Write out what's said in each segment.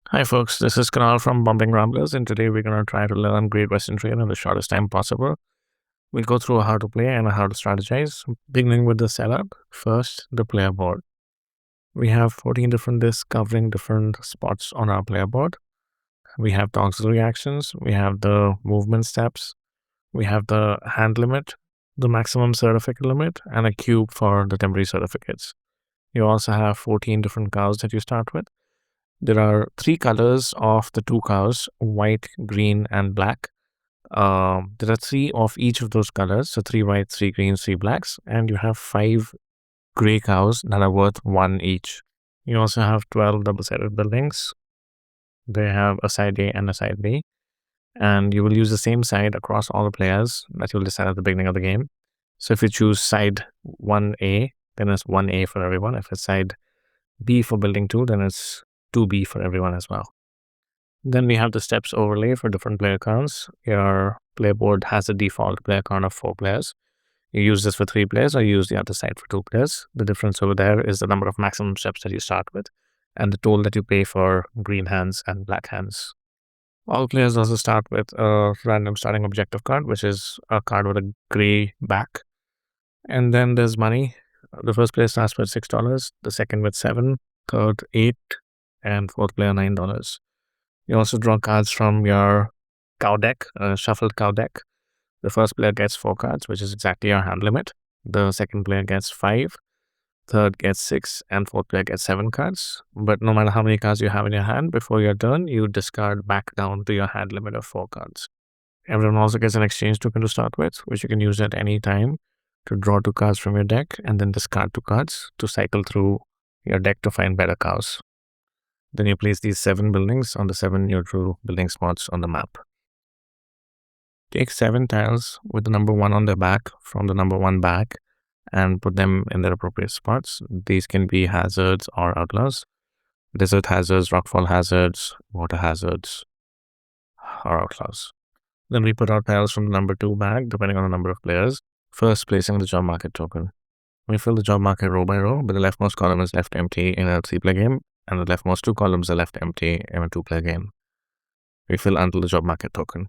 Hi folks, this is Kunal from Bumbling Ramblers, and today we're going to try to learn Great Western Trail in the shortest time possible. We'll go through how to play and how to strategize, beginning with the setup. First, the player board. We have 14 different discs covering different spots on our player board. We have the auxiliary actions, we have the movement steps, we have the hand limit, the maximum certificate limit, and a cube for the temporary certificates. You also have 14 different cows that you start with. There are three colors of the two cows: white, green, and black. There are three of each of those colors, so three whites, three greens, three blacks, and you have five gray cows that are worth one each. You also have 12 double-sided buildings. They have a side A and a side B, and you will use the same side across all the players that you'll decide at the beginning of the game. So if you choose side 1A, then it's 1A for everyone. If it's side B for building 2, then it's 2B for everyone as well. Then we have the steps overlay for different player counts. Your player board has a default player count of 4 players. You use this for 3 players, or you use the other side for 2 players. The difference over there is the number of maximum steps that you start with and the toll that you pay for green hands and black hands. All players also start with a random starting objective card, which is a card with a gray back. And then there's money. The first player starts with $6, the second with 7, third 8, and fourth player $9. You also draw cards from your cow deck, shuffled cow deck. The first player gets 4 cards, which is exactly your hand limit. The second player gets 5, third gets 6, and fourth player gets 7 cards. But no matter how many cards you have in your hand, before your turn, you discard back down to your hand limit of 4 cards. Everyone also gets an exchange token to start with, which you can use at any time to draw 2 cards from your deck and then discard 2 cards to cycle through your deck to find better cows. Then you place these 7 buildings on the 7 neutral building spots on the map. Take 7 tiles with the number 1 on their back from the number 1 bag and put them in their appropriate spots. These can be hazards or outlaws. Desert hazards, rockfall hazards, water hazards, or outlaws. Then we put our tiles from the number 2 bag depending on the number of players, first placing the job market token. We fill the job market row by row, but the leftmost column is left empty in a 3-player game, and the leftmost 2 columns are left empty in a 2-player game. We fill until the job market token.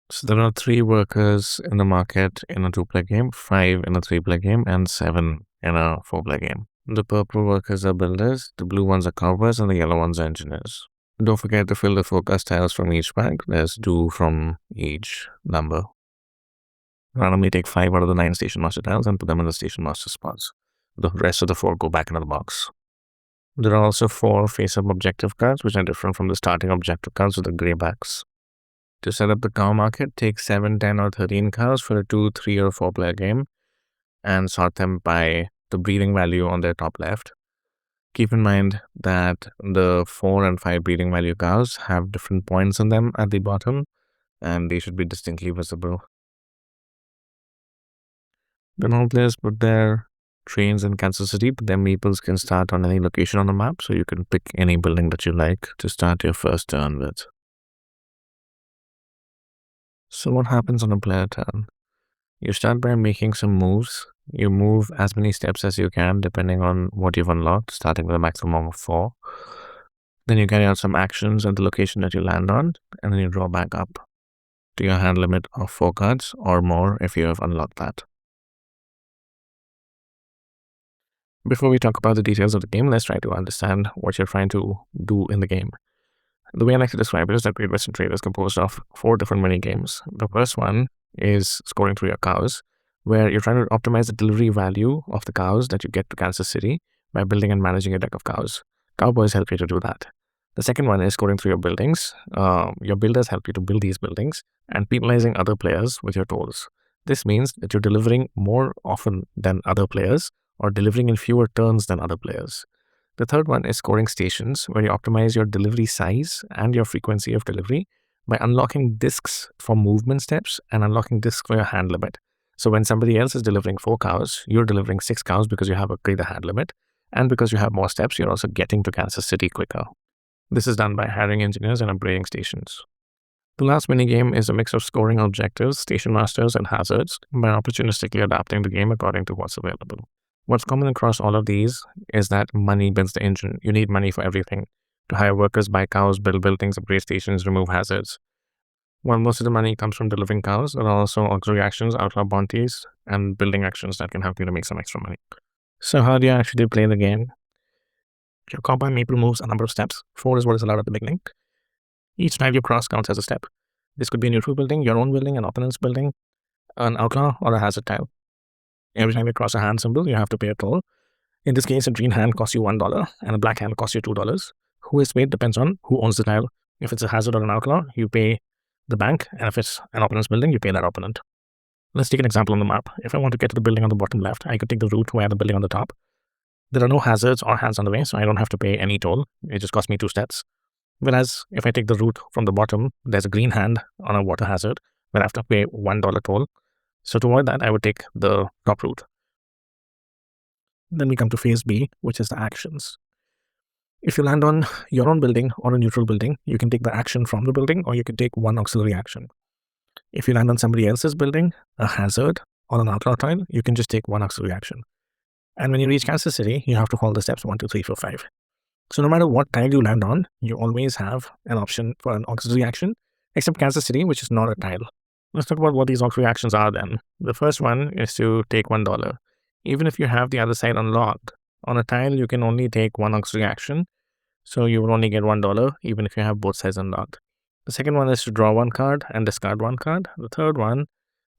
So there are 3 workers in the market in a 2-player game, 5 in a 3-player game, and 7 in a 4-player game. The purple workers are builders, the blue ones are cowboys, and the yellow ones are engineers. Don't forget to fill the focus tiles from each bag. There's 2 from each number. Randomly take 5 out of the 9 station master tiles and put them in the station master spots. The rest of the 4 go back into the box. There are also 4 face-up objective cards, which are different from the starting objective cards with the grey backs. To set up the cow market, take 7, 10, or 13 cows for a 2, 3, or 4-player game and sort them by the breeding value on their top left. Keep in mind that the 4 and 5 breeding value cows have different points on them at the bottom, and they should be distinctly visible. Then all players put their trains in Kansas City, but their meeples can start on any location on the map, so you can pick any building that you like to start your first turn with. So what happens on a player turn? You start by making some moves. You move as many steps as you can, depending on what you've unlocked, starting with a maximum of 4. Then you carry out some actions at the location that you land on, and then you draw back up to your hand limit of 4 cards or more if you have unlocked that. Before we talk about the details of the game, let's try to understand what you're trying to do in the game. The way I like to describe it is that Great Western Trail is composed of 4 different mini games. The first one is scoring through your cows, where you're trying to optimize the delivery value of the cows that you get to Kansas City by building and managing a deck of cows. Cowboys help you to do that. The second one is scoring through your buildings. Your builders help you to build these buildings and penalizing other players with your tolls. This means that you're delivering more often than other players or delivering in fewer turns than other players. The third one is scoring stations, where you optimize your delivery size and your frequency of delivery by unlocking discs for movement steps and unlocking discs for your hand limit. So when somebody else is delivering 4 cows, you're delivering 6 cows because you have a greater hand limit. And because you have more steps, you're also getting to Kansas City quicker. This is done by hiring engineers and upgrading stations. The last minigame is a mix of scoring objectives, station masters, and hazards by opportunistically adapting the game according to what's available. What's common across all of these is that money builds the engine. You need money for everything. to hire workers, buy cows, build buildings, upgrade stations, remove hazards. While most of the money comes from delivering cows, there are also auxiliary actions, outlaw bounties, and building actions that can help you to make some extra money. So how do you actually play the game? Your cowboy maple moves a number of steps. 4 is what is allowed at the beginning. Each tile you cross counts as a step. This could be a neutral building, your own building, an opponent's building, an outlaw, or a hazard tile. Every time you cross a hand symbol, you have to pay a toll. In this case, a green hand costs you $1 and a black hand costs you $2. Who is paid depends on who owns the tile. If it's a hazard or an outlaw, you pay the bank, and if it's an opponent's building, you pay that opponent. Let's take an example on the map. If I want to get to the building on the bottom left, I could take the route via the building on the top. There are no hazards or hands on the way, so I don't have to pay any toll. It just costs me 2 steps. Whereas if I take the route from the bottom, there's a green hand on a water hazard where I have to pay $1 toll. So to avoid that, I would take the top route. Then we come to phase B, which is the actions. If you land on your own building or a neutral building, you can take the action from the building, or you can take one auxiliary action. If you land on somebody else's building, a hazard, or an outlaw tile, you can just take one auxiliary action. And when you reach Kansas City, you have to follow the steps 1, 2, 3, 4, 5. So no matter what tile you land on, you always have an option for an auxiliary action, except Kansas City, which is not a tile. Let's talk about what these auxiliary actions are then. The first one is to take $1. Even if you have the other side unlocked, on a tile, you can only take one auxiliary action. So you will only get $1, even if you have both sides unlocked. The second one is to draw 1 card and discard 1 card. The third one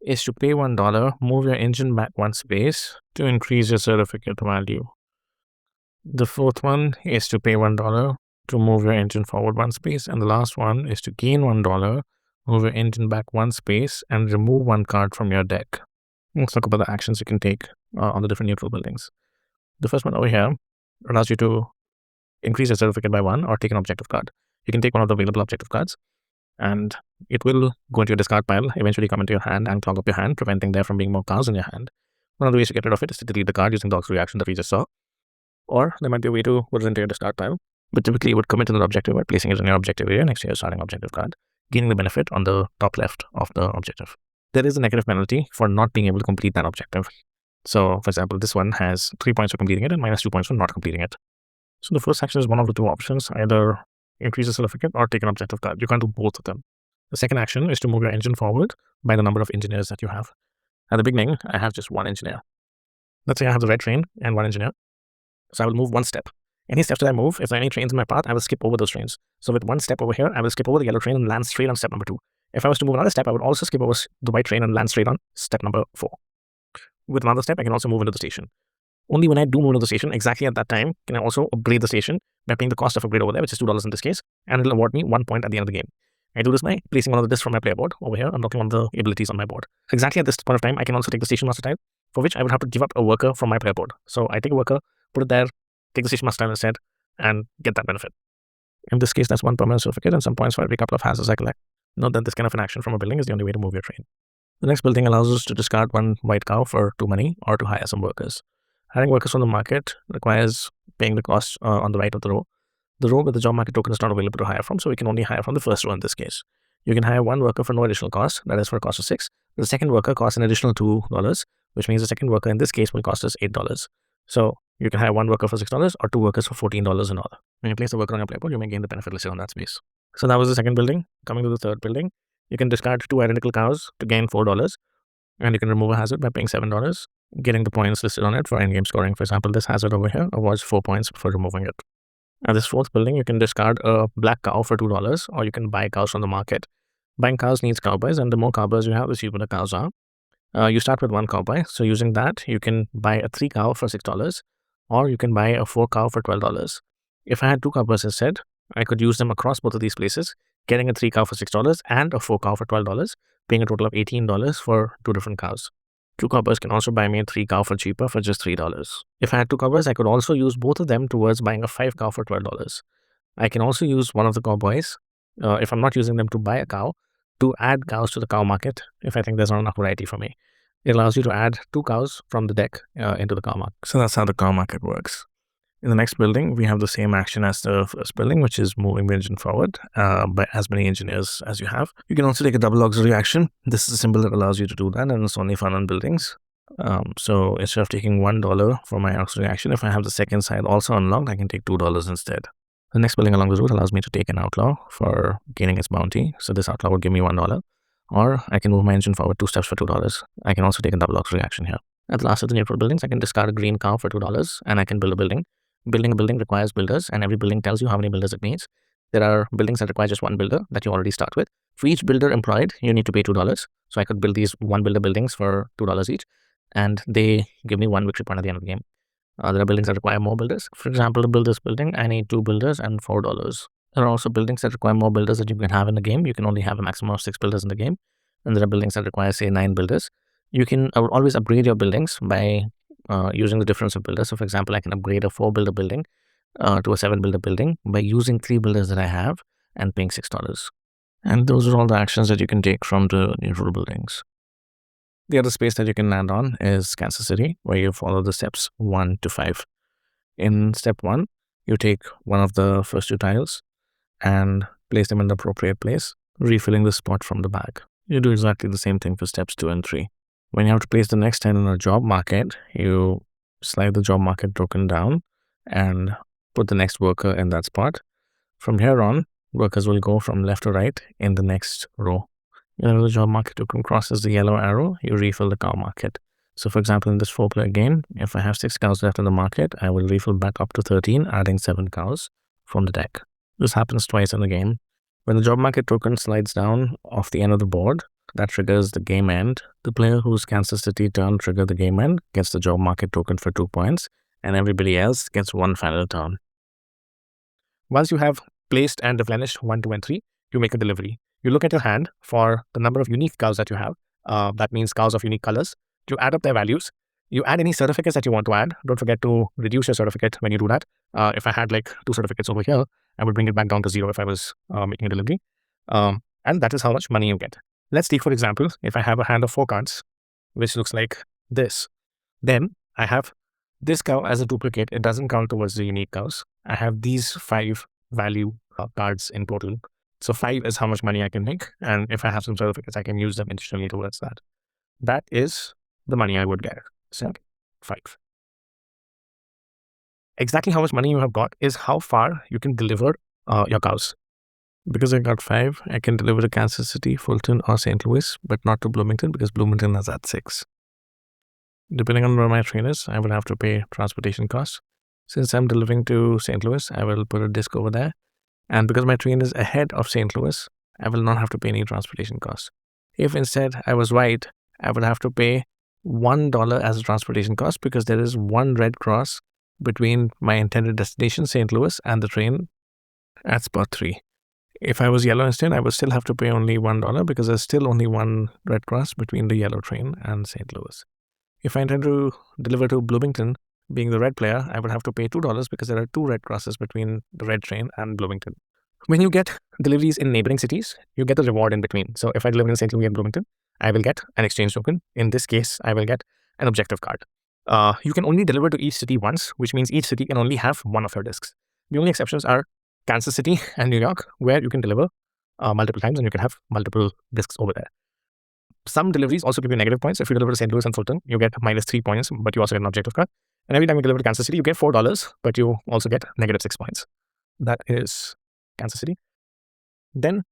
is to pay $1, move your engine back 1 space to increase your certificate value. The fourth one is to pay $1 to move your engine forward 1 space. And the last one is to gain $1, move your engine back 1 space, and remove 1 card from your deck. Let's talk about the actions you can take on the different neutral buildings. The first one over here allows you to increase your certificate by 1 or take an objective card. You can take one of the available objective cards, and it will go into your discard pile, eventually come into your hand and clog up your hand, preventing there from being more cows in your hand. One of the ways to get rid of it is to delete the card using the auxiliary action that we just saw. Or there might be a way to put it into your discard pile, but typically you would commit to the objective by placing it in your objective area next to your starting objective card, gaining the benefit on the top left of the objective. There is a negative penalty for not being able to complete that objective. So, for example, this one has 3 points for completing it and minus 2 points for not completing it. So the first action is one of the 2 options, either increase the certificate or take an objective card. You can't do both of them. The second action is to move your engine forward by the number of engineers that you have. At the beginning, I have just 1 engineer. Let's say I have the red train and 1 engineer. So I will move 1 step. Any steps that I move, if there are any trains in my path, I will skip over those trains. So with 1 step over here, I will skip over the yellow train and land straight on step number 2. If I was to move another step, I would also skip over the white train and land straight on step number 4. With another step, I can also move into the station. Only when I do move into the station, exactly at that time, can I also upgrade the station by paying the cost of upgrade over there, which is $2 in this case, and it'll award me 1 point at the end of the game. I do this by placing one of the discs from my player board over here, unlocking one of the abilities on my board. Exactly at this point of time, I can also take the station master tile, for which I would have to give up a worker from my player board. So I take a worker, put it there, take the station master tile instead, and get that benefit. In this case, that's 1 permanent certificate and some points for every couple of hazards I collect. Note that this kind of an action from a building is the only way to move your train. The next building allows us to discard 1 white cow for 2 money or to hire some workers. Hiring workers from the market requires paying the cost on the right of the row. The row with the job market token is not available to hire from, so we can only hire from the first row in this case. You can hire 1 worker for no additional cost, that is for a cost of 6. The second worker costs an additional $2, which means the second worker in this case will cost us $8. So you can hire 1 worker for $6 or 2 workers for $14 in all. When you place the worker on your playboard, you may gain the benefit listed on that space. So that was the second building. Coming to the third building, you can discard 2 identical cows to gain $4, and you can remove a hazard by paying $7, getting the points listed on it for endgame scoring. For example, this hazard over here awards 4 points for removing it. At this fourth building, you can discard a black cow for $2, or you can buy cows from the market. Buying cows needs cowboys, and the more cowboys you have, the cheaper the cows are. You start with 1 cowboy, so using that, you can buy a 3 cow for $6, or you can buy a 4 cow for $12. If I had 2 cowboys instead, I could use them across both of these places, getting a 3 cow for $6 and a 4 cow for $12, paying a total of $18 for 2 different cows. 2 cowboys can also buy me a 3 cow for cheaper for just $3. If I had 2 cowboys, I could also use both of them towards buying a 5 cow for $12. I can also use one of the cowboys, if I'm not using them to buy a cow, to add cows to the cow market if I think there's not enough variety for me. It allows you to add 2 cows from the deck into the cow market. So that's how the cow market works. In the next building, we have the same action as the first building, which is moving the engine forward by as many engineers as you have. You can also take a double auxiliary action. This is a symbol that allows you to do that, and it's only found on buildings. So instead of taking $1 for my auxiliary action, if I have the second side also unlocked, I can take $2 instead. The next building along the route allows me to take an outlaw for gaining its bounty. So this outlaw would give me $1. Or I can move my engine forward 2 steps for $2. I can also take a double auxiliary action here. At the last of the neutral buildings, I can discard a green cow for $2 and I can build a building. Building a building requires builders, and every building tells you how many builders it needs. There are buildings that require just one builder that you already start with. For each builder employed, you need to pay $2. So I could build these one builder buildings for $2 each, and they give me one victory point at the end of the game. There are buildings that require more builders. For example, to build this building, I need 2 builders and $4. There are also buildings that require more builders that you can have in the game. You can only have a maximum of 6 builders in the game. And there are buildings that require, say, 9 builders. You can always upgrade your buildings by using the difference of builders. So, for example, I can upgrade a 4 builder building to a 7 builder building by using 3 builders that I have and paying $6. And those are all the actions that you can take from the neutral buildings. The other space that you can land on is Kansas City, where you follow the steps 1 to 5. In step 1, you take one of the first 2 tiles and place them in the appropriate place, refilling the spot from the bag. You do exactly the same thing for steps 2 and 3. When you have to place the next tile in a job market, you slide the job market token down and put the next worker in that spot. From here on, workers will go from left to right in the next row. Whenever the job market token crosses the yellow arrow, you refill the cow market. So for example, in this 4-player game, if I have 6 cows left in the market, I will refill back up to 13, adding 7 cows from the deck. This happens twice in the game. When the job market token slides down off the end of the board, that triggers the game end. The player whose Kansas City turn triggered the game end gets the job market token for 2 points, and everybody else gets one final turn. Once you have placed and replenished 1, 2, and 3, you make a delivery. You look at your hand for the number of unique cows that you have. That means cows of unique colors. You add up their values. You add any certificates that you want to add. Don't forget to reduce your certificate when you do that. If I had like 2 certificates over here, I would bring it back down to 0 if I was making a delivery. And that is how much money you get. Let's take, for example, if I have a hand of 4 cards, which looks like this, then I have this cow as a duplicate. It doesn't count towards the unique cows. I have these 5 value cards in total. So 5 is how much money I can make. And if I have some certificates, I can use them additionally towards that. That is the money I would get. So 5. Exactly how much money you have got is how far you can deliver your cows. Because I got 5, I can deliver to Kansas City, Fulton, or St. Louis, but not to Bloomington because Bloomington is at 6. Depending on where my train is, I will have to pay transportation costs. Since I'm delivering to St. Louis, I will put a disc over there. And because my train is ahead of St. Louis, I will not have to pay any transportation costs. If instead I was right, I would have to pay $1 as a transportation cost because there is one red cross between my intended destination, St. Louis, and the train at spot 3. If I was yellow instead, I would still have to pay only $1 because there's still only one red cross between the yellow train and St. Louis. If I intend to deliver to Bloomington, being the red player, I would have to pay $2 because there are 2 red crosses between the red train and Bloomington. When you get deliveries in neighboring cities, you get a reward in between. So if I deliver in St. Louis and Bloomington, I will get an exchange token. In this case, I will get an objective card. You can only deliver to each city once, which means each city can only have one of your discs. The only exceptions are Kansas City and New York, where you can deliver multiple times and you can have multiple discs over there. Some deliveries also give you negative points. If you deliver to St. Louis and Fulton, you get -3 points, but you also get an objective card. And every time you deliver to Kansas City, you get $4, but you also get -6 points. That is Kansas City. Then,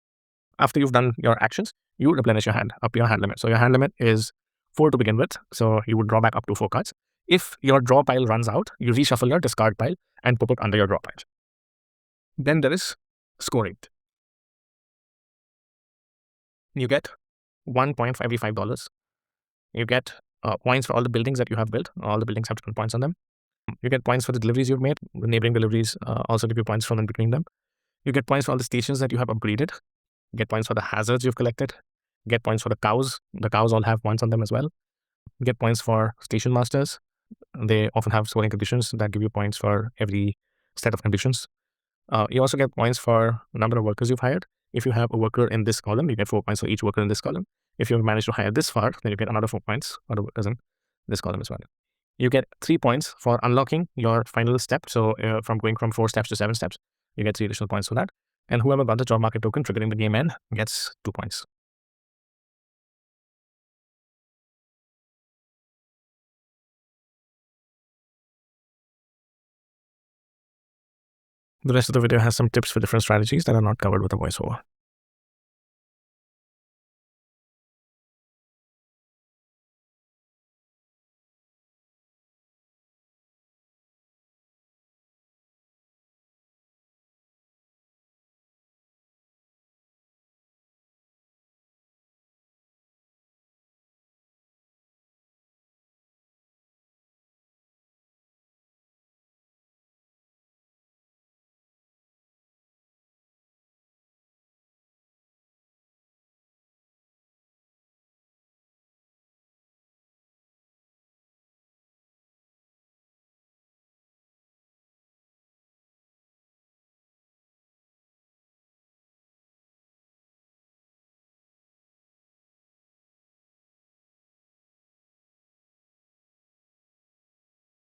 after you've done your actions, you replenish your hand up to your hand limit. So your hand limit is 4 to begin with. So you would draw back up to 4 cards. If your draw pile runs out, you reshuffle your discard pile and put it under your draw pile. Then there is scoring. You get 1 point for every $5. You get points for all the buildings that you have built. All the buildings have different points on them. You get points for the deliveries you've made. The neighboring deliveries also give you points from in between them. You get points for all the stations that you have upgraded. You get points for the hazards you've collected. You get points for the cows. The cows all have points on them as well. You get points for station masters. They often have scoring conditions that give you points for every set of conditions. You also get points for the number of workers you've hired. If you have a worker in this column, you get 4 points for each worker in this column. If you've managed to hire this far, then you get another 4 points for the workers in this column as well. You get 3 points for unlocking your final step. So from going from 4 steps to 7 steps, you get 3 additional points for that. And whoever got the job market token triggering the game end gets 2 points. The rest of the video has some tips for different strategies that are not covered with a voiceover.